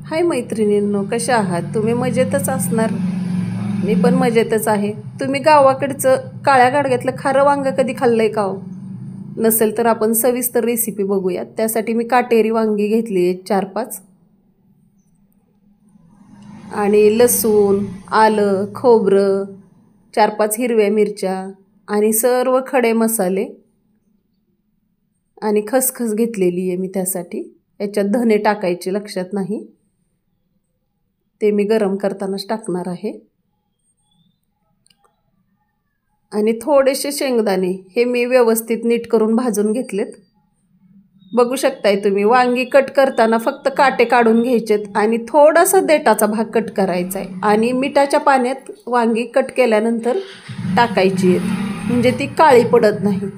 हाय मैत्रिणींनो, कशा आहात तुम्ही? मजेतच असणार. मी पण मजेतच आहे. तुम्ही गावाकडचं काळ्या गाडग्यातलं खारं वांग कधी खाल्लंय का हो? नसेल तर आपण सविस्तर रेसिपी बघूयात. त्यासाठी मी काटेरी वांगी घेतली आहेत 4-5 आणि लसूण, आलं, खोबरं, 4-5 हिरव्या मिरच्या आणि सर्व खडे मसाले आणि खसखस घेतलेली आहे मी त्यासाठी. याच्यात धने टाकायचे लक्षात नाही, ते मी गरम करतानाच टाकणार आहे. आणि थोडेसे शेंगदाणे हे मी व्यवस्थित नीट करून भाजून घेतलेत. बघू शकताय तुम्ही. वांगी कट करताना फक्त काटे काढून घ्यायचेत आणि थोडासा देठाचा भाग कट करायचा आहे आणि मिठाच्या पाण्यात वांगी कट केल्यानंतर टाकायची आहेत, म्हणजे ती काळी पडत नाहीत.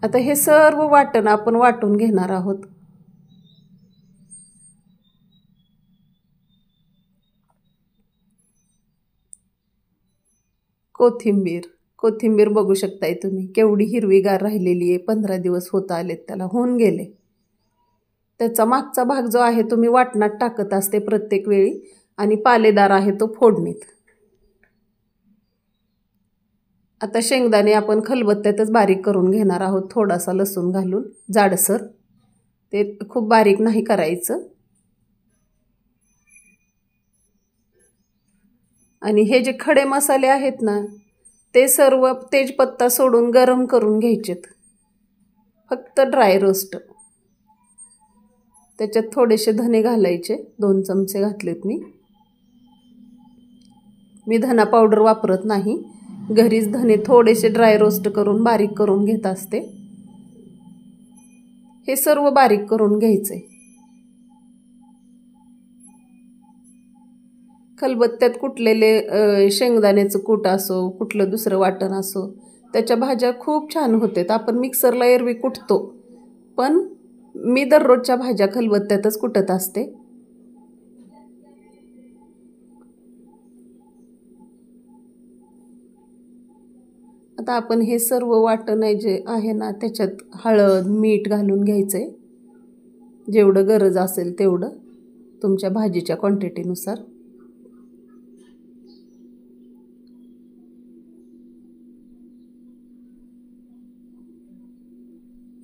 आता हे सर्व वाटण आपण वाटून घेणार आहोत. कोथिंबीर बघू शकताय तुम्ही केवढी हिरवीगार राहिलेली आहे. 15 दिवस होत आलेत त्याला, होऊन गेले. त्याचा मागचा भाग जो आहे तो मी वाटणात टाकत असते प्रत्येक वेळी आणि पालेदार आहे तो फोडणीत. आता शेंगदाणे आपण खलबत्त्यातच बारीक करून घेणार आहोत, थोडासा लसूण घालून जाडसर. ते खूप बारीक नाही करायचं. आणि हे जे खडे मसाले आहेत ना, ते सर्व तेजपत्ता सोडून गरम करून घ्यायचेत, फक्त ड्राय रोस्ट. त्याच्यात थोडेसे धने घालायचे, 2 चमचे घातलेत मी धना पावडर वापरत नाही. घरीच धने थोडेसे ड्राय रोस्ट करून बारीक करून घेत असते. हे सर्व बारीक करून घ्यायचे. खलबत्त्यात कुटलेले शेंगदाण्याचं कूट असो, कुठलं दुसरं वाटण असो, त्याच्या भाज्या खूप छान होतात. आपण मिक्सरला एरवी कुटतो, पण मी दररोजच्या भाज्या खलबत्त्यातच कुटत असते. आता आपण हे सर्व वाटण जे आहे ना, त्याच्यात हळद, मीठ घालून घ्यायचंय, जेवढं गरज असेल तेवढं तुमच्या भाजीच्या क्वांटिटीनुसार.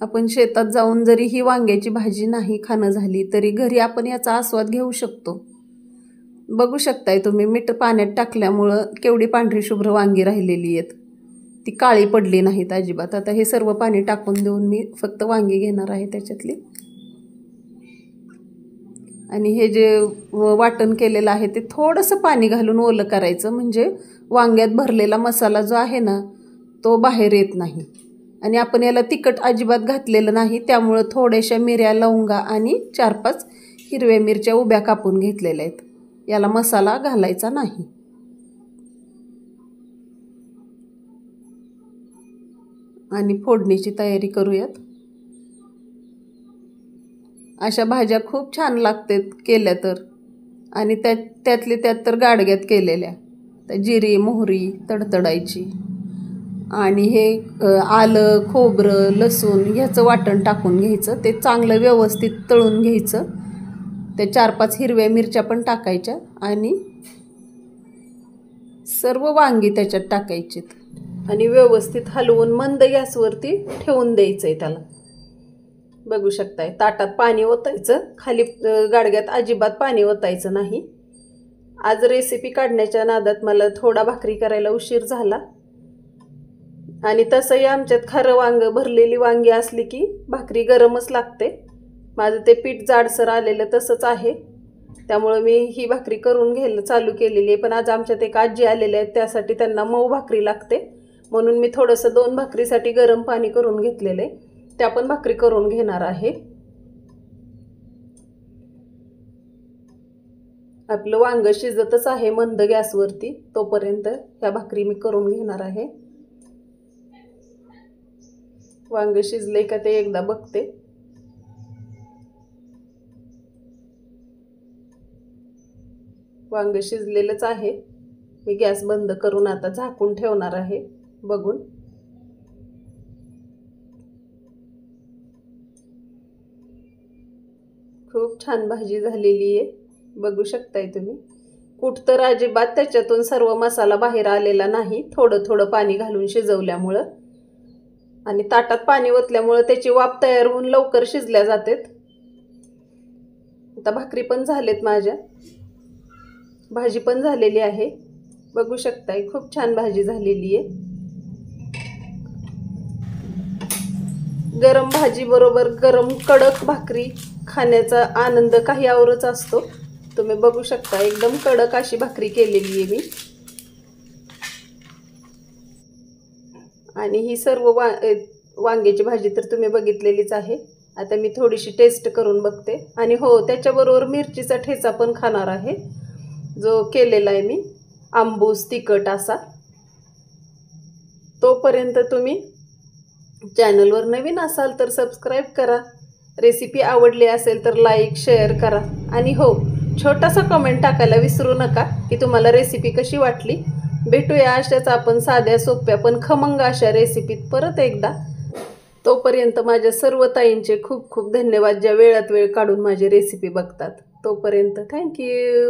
आपण शेतात जाऊन जरी ही वांग्याची भाजी नाही खाणं झाली तरी घरी आपण याचा आस्वाद घेऊ शकतो. बघू शकताय तुम्ही, मीठ पाण्यात टाकल्यामुळं केवढी पांढरी शुभ्र वांगी राहिलेली आहेत, ती काळी पडली नाहीत अजिबात. आता हे सर्व पाणी टाकून देऊन मी फक्त वांगी घेणार आहे त्याच्यातली. आणि हे जे वाटण केलेलं आहे ते थोडंसं पाणी घालून ओलं करायचं, म्हणजे वांग्यात भरलेला मसाला जो आहे ना तो बाहेर येत नाही. आणि आपण याला तिखट अजिबात घातलेलं नाही, त्यामुळं थोड्याशा मिऱ्या, लवंगा आणि 4-5 हिरव्या मिरच्या उभ्या कापून घेतलेल्या आहेत. याला मसाला घालायचा नाही. आणि फोडणीची तयारी करूयात. अशा भाज्या खूप छान लागतात केल्या तर, आणि त्यातली त्यात तर गाडग्यात केलेल्या. तर जिरी मोहरी तडतडायची आणि हे आलं, खोबरं, लसूण ह्याचं वाटण टाकून घ्यायचं. ते चांगलं व्यवस्थित तळून घ्यायचं. ते 4-5 हिरव्या मिरच्या पण टाकायच्या आणि सर्व वांगी त्याच्यात टाकायचीत आणि व्यवस्थित हलवून मंद गॅसवरती ठेवून द्यायचंय त्याला. बघू शकताय, ताटात पाणी ओतायचं, खाली गाडग्यात अजिबात पाणी ओतायचं नाही. आज रेसिपी काढण्याच्या नादात मला थोडा भाकरी करायला उशीर झाला. आणि तसंही आमच्यात खारं वांग, भरलेली वांगी असली की भाकरी गरमच लागते. माझं ते पीठ जाडसर आलेलं तसंच आहे, त्यामुळं मी ही भाकरी करून घ्यायला चालू केलेली आहे. पण आज आमच्यात एक आजी आलेले आहेत, त्यासाठी त्यांना मऊ भाकरी लागते, म्हणून मी थोडंसं 2 भाकरीसाठी गरम पाणी करून घेतलेलं आहे. त्या पण भाकरी करून घेणार आहे. आपलं वांग शिजतच आहे मंद गॅसवरती, तोपर्यंत ह्या भाकरी मी करून घेणार आहे. वांग शिजले का ते एकदा बघते. वांग शिजलेलंच आहे. मी गॅस बंद करून आता झाकून ठेवणार आहे बघून. खूप खूप छान भाजी झालेली आहे, बघू शकताय तुम्ही. कूट तर अजिबात त्याच्यातून सर्व मसाला बाहेर आलेला नाही, थोडं थोडं पाणी घालून शिजवल्यामुळं आणि ताटात पाणी ओतल्यामुळं त्याची वाफ तयार होऊन लवकर शिजल्या जातात. आता भाकरी पण झालेत माझ्या, भाजी पण झालेली आहे, बघू शकताय. खूप छान भाजी झालेली आहे. गरम भाजी बरोबर गरम कडक भाकरी खाण्याचा आनंद काही औरच असतो. तुम्ही बघू शकता एकदम कडक अशी भाकरी केलेली आहे मी. आणि ही सर्व वांग्याची भाजी तर तुम्ही बघितलेलीच आहे. आता मी थोडीशी टेस्ट करून बघते. आणि हो, त्याच्याबरोबर मिरचीचा ठेचा पण खाणार आहे, जो केलेला आहे मी आंबूस तिखट असा. तोपर्यंत तुम्ही चॅनलवर नवीन असाल तर सबस्क्राईब करा, रेसिपी आवडली असेल तर लाईक शेअर करा. आणि हो, छोटासा कमेंट टाकायला विसरू नका की तुम्हाला रेसिपी कशी वाटली. भेटूया अशाच आपण साध्या सोप्या पण खमंग अशा रेसिपीत परत एकदा. तोपर्यंत माझ्या सर्व ताईंचे खूप खूप धन्यवाद, ज्या वेळात वेळ काढून माझी रेसिपी बघतात. तोपर्यंत थँक्यू.